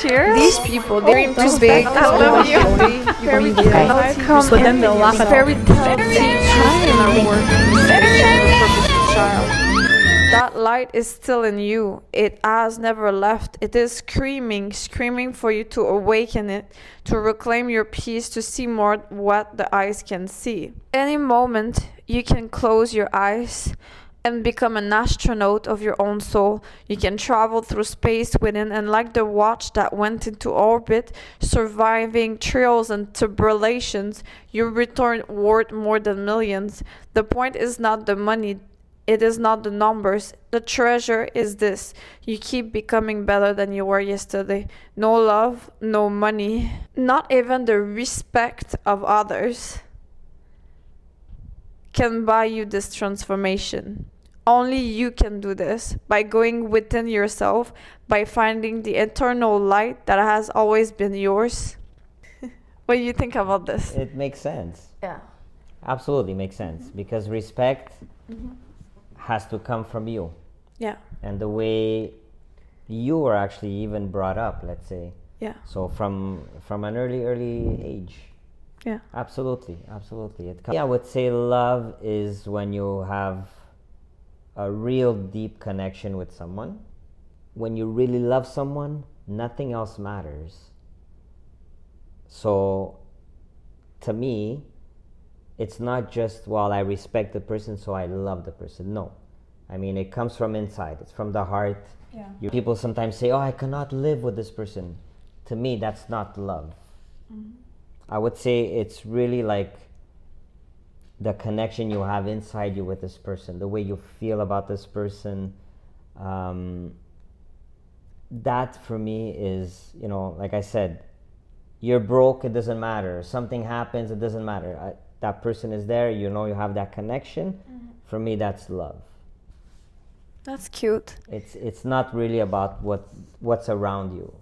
Cheers. These people, they dream too Don't big. I love you. Fairytale. But then they'll laugh at Fairytale teachers gonna work. child. That light is still in you. It has never left. It is screaming, screaming for you to awaken it, to reclaim your peace, to see more what the eyes can see. Any moment, you can close your eyes and become an astronaut of your own soul. You can travel through space within, and like the watch that went into orbit, surviving trials and tribulations, you return worth more than millions. The point is not the money. It is not the numbers. The treasure is this. You keep becoming better than you were yesterday. No love, no money, not even the respect of others can buy you this transformation. Only you can do this by going within yourself, by finding the eternal light that has always been yours. What do you think about this? It makes sense. Yeah. Absolutely makes sense because respect has to come from you. Yeah. And the way you were actually even brought up, let's say. Yeah. So from an early age. Yeah. Absolutely. I would say love is when you have a real deep connection with someone. When you really love someone, nothing else matters. So to me, it's not just, well, I respect the person, so I love the person. No. I mean, it comes from inside. It's from the heart. Yeah. People sometimes say, oh, I cannot live with this person. To me, that's not love. I would say it's really like the connection you have inside you with this person, the way you feel about this person. That for me is, like I said, you're broke, it doesn't matter. Something happens, it doesn't matter. That person is there, you have that connection. For me, that's love. That's cute. It's not really about what's around you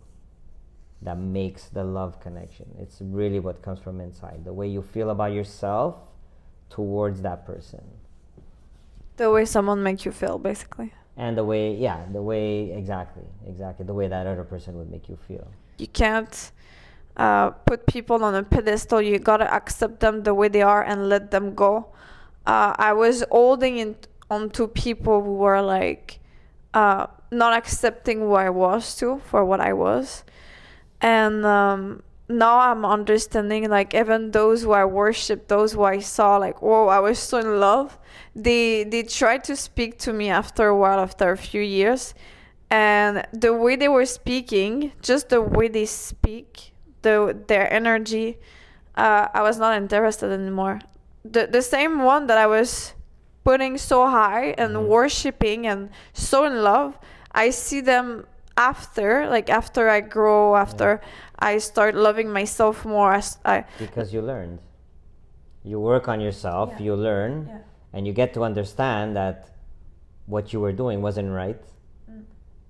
that makes the love connection. It's really what comes from inside, the way you feel about yourself towards that person. The way someone makes you feel, basically. And the way exactly the way that other person would make you feel. You can't put people on a pedestal. You gotta accept them the way they are and let them go. I was holding onto people who were like not accepting who I was for what I was, and now I'm understanding, like, even those who I worshiped, those who I saw, like, whoa, I was so in love, they tried to speak to me after a while, after a few years, and the way they were speaking, just the way they speak, their energy, I was not interested anymore. The same one that I was putting so high and worshiping and so in love, I see them after I grow, after I start loving myself more. Because you learned. You work on yourself, you learn, and you get to understand that what you were doing wasn't right,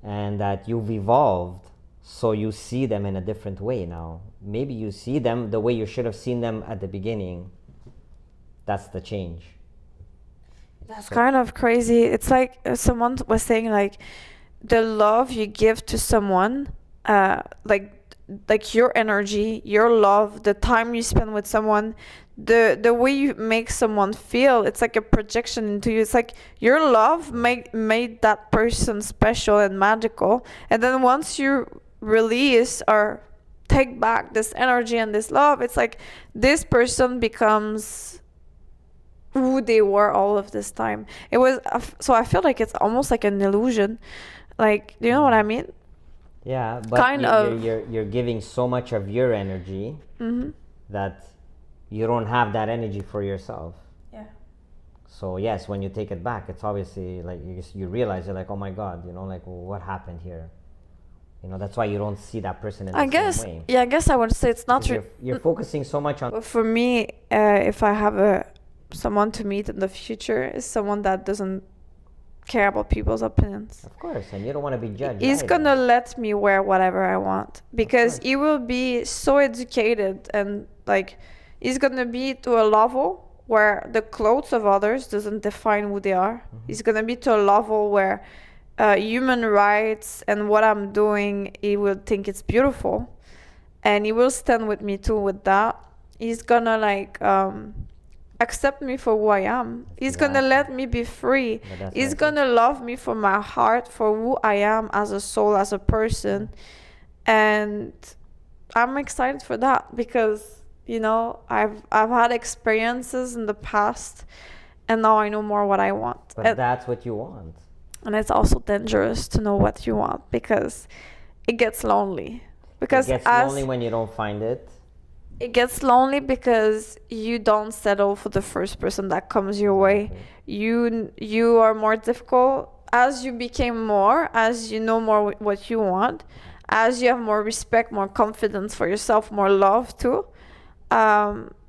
and that you've evolved, so you see them in a different way now. Maybe you see them the way you should have seen them at the beginning. That's the change. That's kind of crazy. It's like someone was saying, like, the love you give to someone, like your energy, your love, the time you spend with someone, the way you make someone feel, it's like a projection into you. It's like your love made that person special and magical, and then once you release or take back this energy and this love, it's like this person becomes who they were all of this time. It was so I feel like it's almost like an illusion. Like, do you know what I mean? Yeah, but you're giving so much of your energy that you don't have that energy for yourself. Yeah. So yes, when you take it back, it's obviously like you realize, you're like, oh my God, like, well, what happened here? That's why you don't see that person in the same way. Yeah, I guess I would say it's not true. You're focusing so much on. But for me, if I have someone to meet in the future, is someone that doesn't care about people's opinions. Of course, and you don't want to be judged. He's gonna let me wear whatever I want because he will be so educated, and like he's gonna be to a level where the clothes of others doesn't define who they are. He's gonna be to a level where human rights and what I'm doing, he will think it's beautiful, and he will stand with me too with that. He's gonna like accept me for who I am. He's gonna let me be free. He's gonna love me for my heart, for who I am as a soul, as a person. And I'm excited for that because, you know, I've had experiences in the past, and now I know more what I want. But that's what you want. And it's also dangerous to know what you want because it gets lonely. Because it gets lonely when you don't find it. It gets lonely because you don't settle for the first person that comes your way. You are more difficult as you became more, as you know more what you want, as you have more respect, more confidence for yourself, more love too.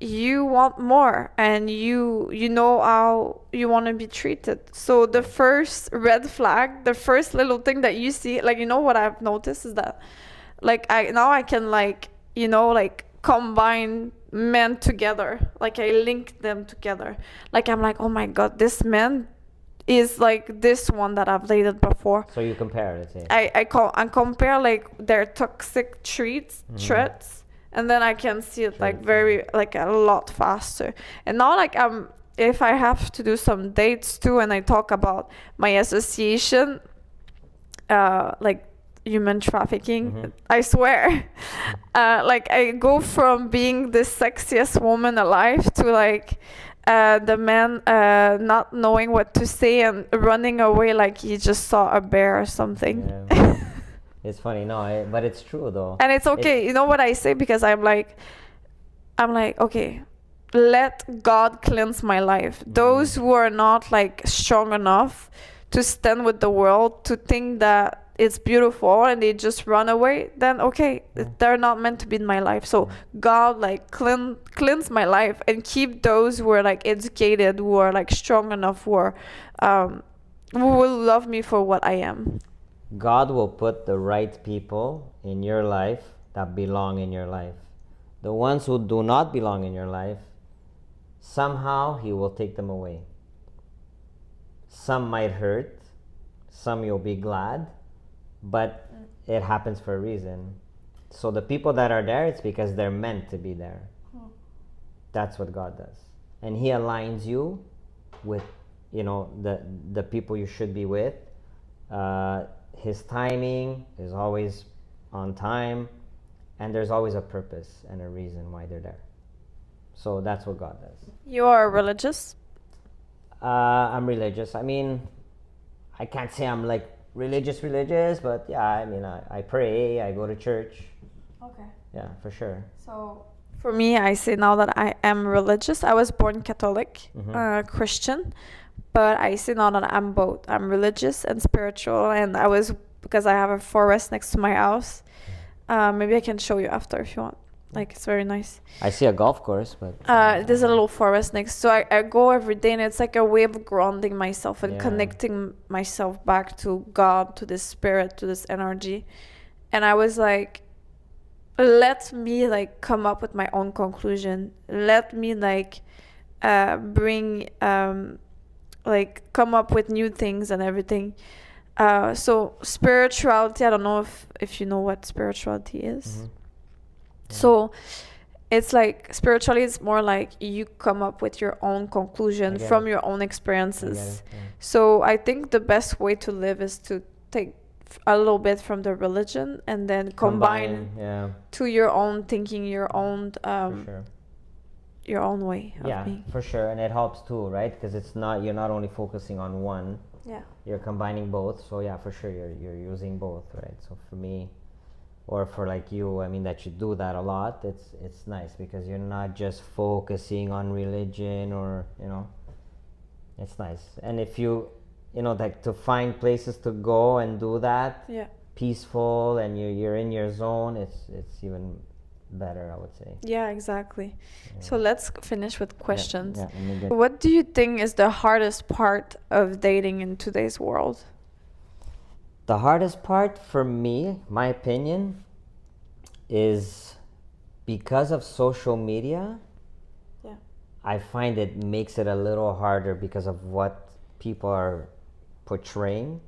You want more, and you know how you want to be treated. So the first red flag, the first little thing that you see, like, you know what I've noticed is that, like, I can, like, you know, like, combine men together. Like, I link them together. Like, I'm like, oh my god, this man is like this one that I've dated before. So you compare it. I compare like their toxic traits, and then I can see it like very, like, a lot faster. And now, like, if I have to do some dates too, and I talk about my association, like human trafficking, I swear, like, I go from being the sexiest woman alive to like the man not knowing what to say and running away like he just saw a bear or something. Yeah. It's funny, no, but it's true though. And it's okay. You know what I say? Because I'm like, okay, let God cleanse my life. Those who are not like strong enough to stand with the world, to think that it's beautiful, and they just run away, then okay, they're not meant to be in my life. So God, like, cleanse my life and keep those who are like educated, who are like strong enough, who will love me for what I am. God will put the right people in your life that belong in your life. The ones who do not belong in your life, somehow He will take them away. Some might hurt, some you'll be glad, but it happens for a reason. So the people that are there, it's because they're meant to be there. That's what God does. And He aligns you with, you know, the people you should be with. His timing is always on time, and there's always a purpose and a reason why they're there. So that's what God does. You are religious? I'm religious. I mean, I can't say I'm like religious, but yeah, I mean, I pray, I go to church. Okay. Yeah, for sure. So for me, I say now that I am religious. I was born Catholic, Christian, but I say now that I'm both. I'm religious and spiritual, and because I have a forest next to my house. Maybe I can show you after if you want. Like, it's very nice. I see a golf course, but there's a little forest next. So I go every day, and it's like a way of grounding myself and connecting myself back to God, to this spirit, to this energy. And I was like, let me like come up with my own conclusion. Let me like bring like come up with new things and everything. So spirituality, I don't know if you know what spirituality is. So it's like spirituality is more like you come up with your own conclusion from your own experiences. So I think the best way to live is to take a little bit from the religion and then combine to your own thinking, your own your own way of being. For sure. And it helps too, right? Because you're not only focusing on one, you're combining both. So yeah, for sure, you're using both, right? So for me, or for like you, I mean, that you do that a lot, it's nice because you're not just focusing on religion, or, you know, it's nice. And if you know, like, to find places to go and do that, peaceful, and you're in your zone, it's even better, I would say. Yeah, exactly. So let's finish with questions. What do you think is the hardest part of dating in today's world? The hardest part for me, my opinion, is because of social media. I find it makes it a little harder because of what people are portraying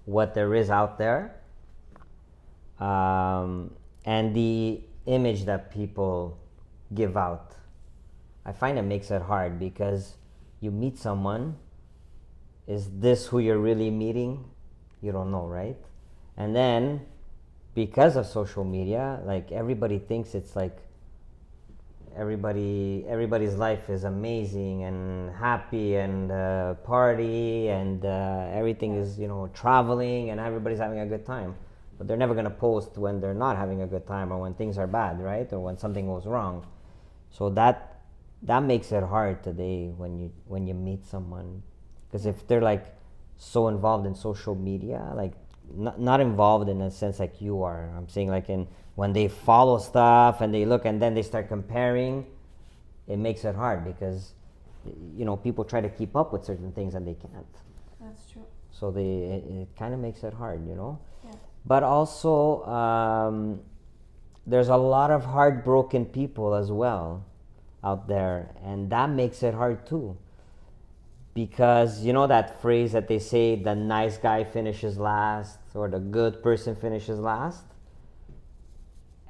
what there is out there, and the image that people give out. I find it makes it hard because you meet someone, is this who you're really meeting? You don't know, right? And then because of social media, like everybody thinks it's like everybody's life is amazing and happy and party and everything is, traveling and everybody's having a good time, but they're never going to post when they're not having a good time or when things are bad, right? Or when something goes wrong. So that makes it hard today when you meet someone, because if they're like so involved in social media, like not involved in a sense like you are, I'm saying like when they follow stuff and they look and then they start comparing, it makes it hard because people try to keep up with certain things and they can't. That's true. So it kind of makes it hard, Yeah. But also there's a lot of heartbroken people as well out there, and that makes it hard too, because that phrase that they say, the nice guy finishes last or the good person finishes last,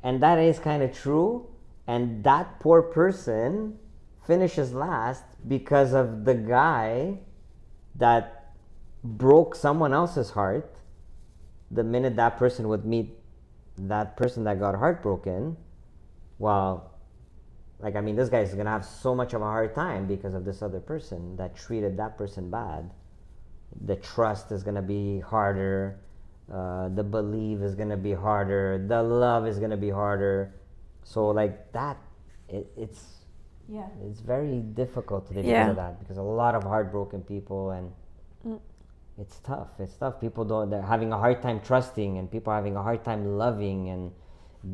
and that is kind of true, and that poor person finishes last because of the guy that broke someone else's heart. The minute that person would meet that person that got heartbroken, well, this guy is going to have so much of a hard time because of this other person that treated that person bad. The trust is going to be harder. The belief is going to be harder. The love is going to be harder. So it's very difficult today because of that. Because a lot of heartbroken people, and it's tough. People they're having a hard time trusting, and people are having a hard time loving and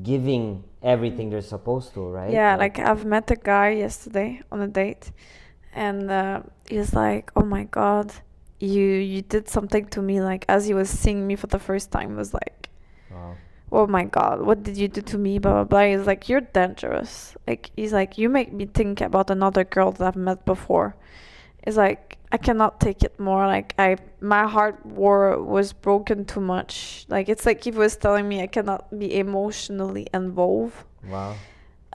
giving everything they're supposed to, right? Yeah, like I've met a guy yesterday on a date, and he's like, "Oh my God, you did something to me." Like as he was seeing me for the first time, was like, Wow. "Oh my God, what did you do to me?" Blah blah blah. He's like, "You're dangerous." Like he's like, "You make me think about another girl that I've met before." It's like I cannot take it more. Like my heart was broken too much. Like it's like he was telling me I cannot be emotionally involved. Wow.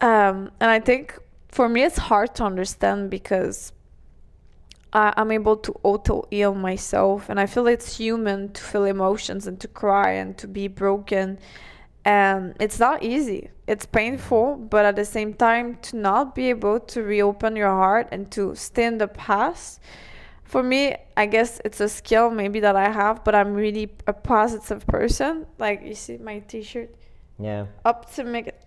And I think for me it's hard to understand because I'm able to auto heal myself, and I feel it's human to feel emotions and to cry and to be broken. And it's not easy. It's painful, but at the same time, to not be able to reopen your heart and to stay in the past, for me, I guess it's a skill maybe that I have, but I'm really a positive person. Like you see my t-shirt? Yeah. Optimistic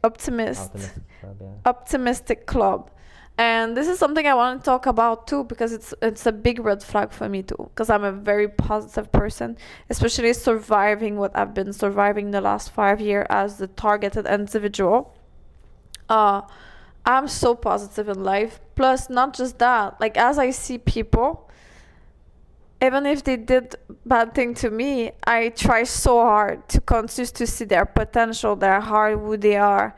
club. And this is something I want to talk about too, because it's a big red flag for me too, because I'm a very positive person, especially surviving what I've been surviving the last 5 years as the targeted individual. I'm so positive in life. Plus, not just that, like as I see people, even if they did bad thing to me, I try so hard to continue to see their potential, their heart, who they are.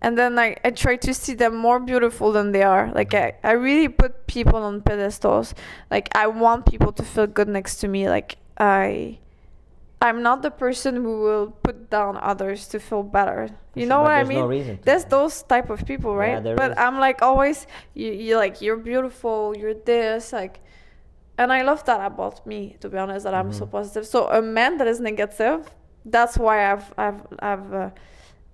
And then I try to see them more beautiful than they are. Like I really put people on pedestals. Like I want people to feel good next to me. Like I'm not the person who will put down others to feel better. You know what I mean? No reason to. There's those type of people, right? Yeah, there but is. I'm like always you like you're beautiful, you're this, like, and I love that about me, to be honest, that I'm so positive. So a man that is negative, that's why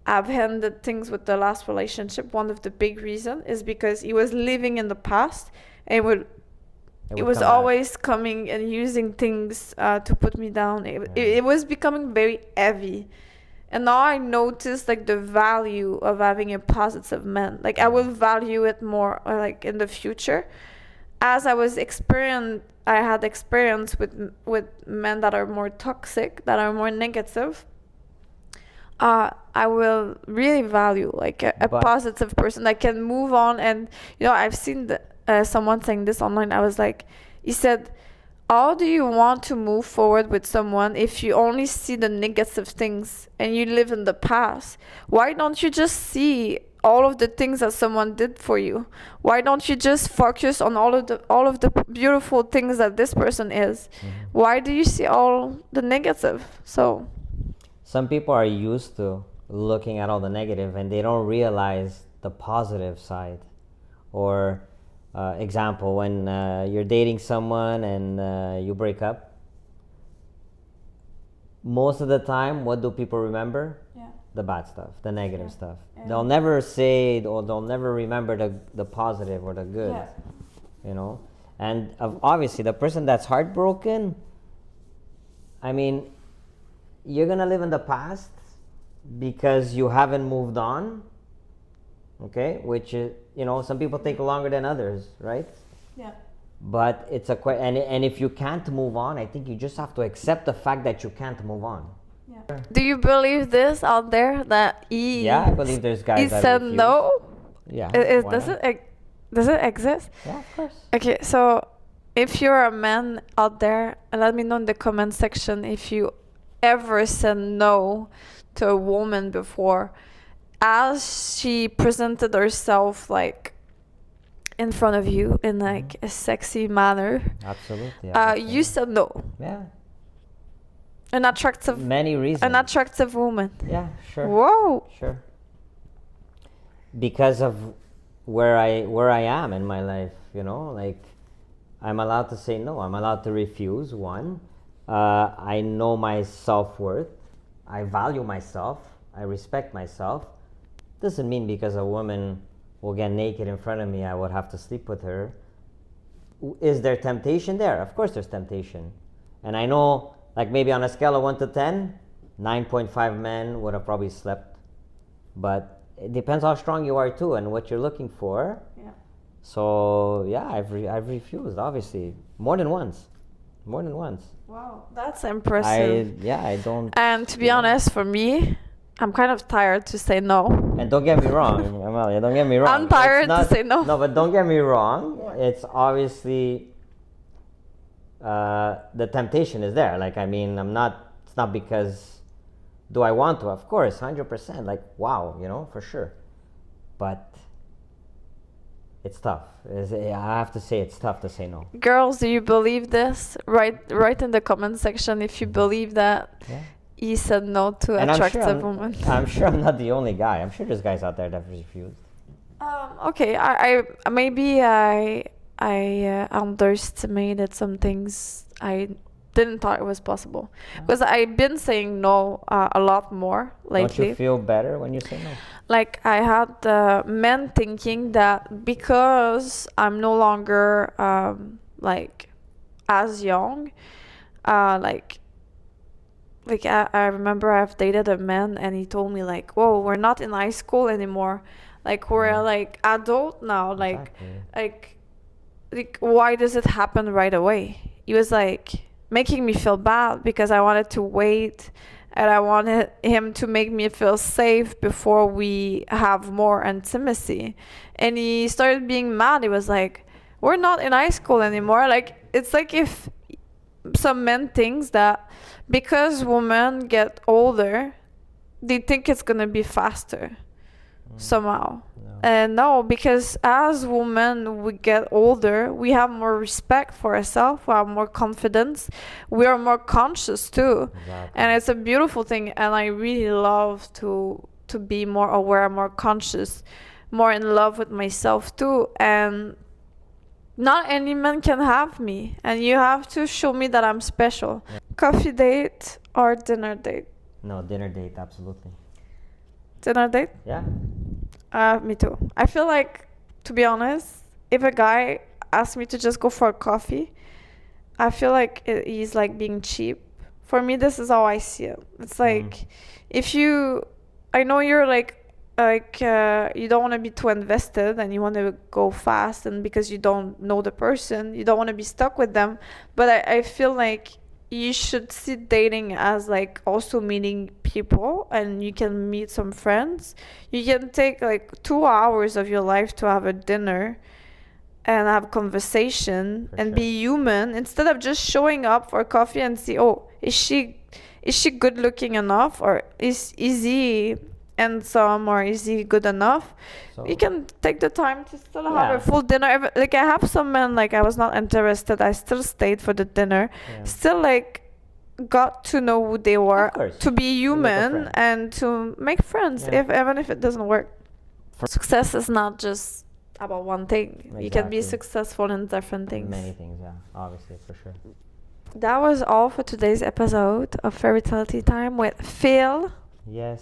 I've ended things with the last relationship. One of the big reason is because he was living in the past, and it was always coming and using things to put me down. It was becoming very heavy. And now I notice like the value of having a positive man. Like I will value it more like in the future. As I had experience with men that are more toxic, that are more negative. I will really value like a positive person that can move on. And I've seen someone saying this online. I was like, he said, how do you want to move forward with someone if you only see the negative things and you live in the past? Why don't you just see all of the things that someone did for you? Why don't you just focus on all of the beautiful things that this person is? Why do you see all the negative? So some people are used to looking at all the negative and they don't realize the positive side. Or example, when you're dating someone and you break up, most of the time, what do people remember? The bad stuff, the negative stuff. They'll never say, or they'll never remember the positive or the good. You know, and obviously the person that's heartbroken, I mean, you're gonna live in the past because you haven't moved on. Okay, which is, you know, some people take longer than others, right? But it's and if you can't move on, I think you just have to accept the fact that you can't move on. do you believe this out there that I believe there's guys he that said refuse. no? Yeah. Does it exist? Yeah, of course. Okay, so if you're a man out there, let me know in the comment section if you ever said no to a woman before, as she presented herself like in front of you in like a sexy manner. Absolutely. You said no. Yeah. An attractive woman. Yeah, sure. Whoa. Sure. Because of where I am in my life, you know, like I'm allowed to say no. I'm allowed to refuse. One, I know my self-worth. I value myself. I respect myself. Doesn't mean because a woman will get naked in front of me, I would have to sleep with her. Is there temptation there? Of course there's temptation. And I know, like maybe on a scale of 1 to 10, 9.5 men would have probably slept. But it depends how strong you are too and what you're looking for. So yeah, I've refused, obviously, more than once. Wow, that's impressive. I don't. And to be honest, for me, I'm kind of tired to say no. And don't get me wrong, Amelia, don't get me wrong. I'm tired to say no. No, but don't get me wrong. It's obviously the temptation is there. Like, I mean, it's not because, do I want to? Of course, 100%. Like, wow, you know, for sure. But it's tough. I have to say it's tough to say no. Girls, do you believe this? Write in the comment section if you believe that. He said no to attractive woman. I'm sure I'm not the only guy. I'm sure there's guys out there that have refused. Okay, I maybe I underestimated some things. I didn't thought it was possible because I've been saying no a lot more lately. Don't you feel better when you say no? Like I had men thinking that because I'm no longer like as young, like I remember I've dated a man and he told me like, whoa, we're not in high school anymore, like we're like adult now, like exactly. like why does it happen right away? He was like making me feel bad because I wanted to wait and I wanted him to make me feel safe before we have more intimacy. And he started being mad. He was like, we're not in high school anymore. Like it's like if some men thinks that because women get older, they think it's gonna be faster somehow. And no, because as women we get older, we have more respect for ourselves, we have more confidence, we are more conscious too. Exactly. And it's a beautiful thing, and I really love to be more aware, more conscious, more in love with myself too. And not any man can have me, and you have to show me that I'm special. Coffee date or dinner date? No, dinner date, absolutely. Dinner date? Yeah. Me too. I feel like, to be honest, if a guy asks me to just go for a coffee, I feel like he's like being cheap. For me, this is how I see it. It's like, if you, I know you're like you don't want to be too invested and you want to go fast, and because you don't know the person, you don't want to be stuck with them. But I feel like you should see dating as like also meeting people, and you can meet some friends. You can take like 2 hours of your life to have a dinner and have conversation and be human, instead of just showing up for coffee and see, oh, is she good looking enough, or is he handsome or is he good enough, So you can take the time to still have Yeah. a full dinner. Like I have some men, like I was not interested, I still stayed for the dinner, yeah. still like got to know who they were, Of course. to be make a human friend. and to make friends, Yeah. if even if it doesn't work. Success is not just about one thing. You can be Exactly. successful in different things. Many things, yeah, obviously, for sure. That was all for today's episode of Fairytale Tea Time with Phil, Yes.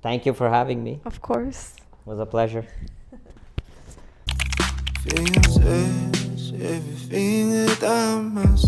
Thank you for having me. of course. It was a pleasure. Feels everything that I must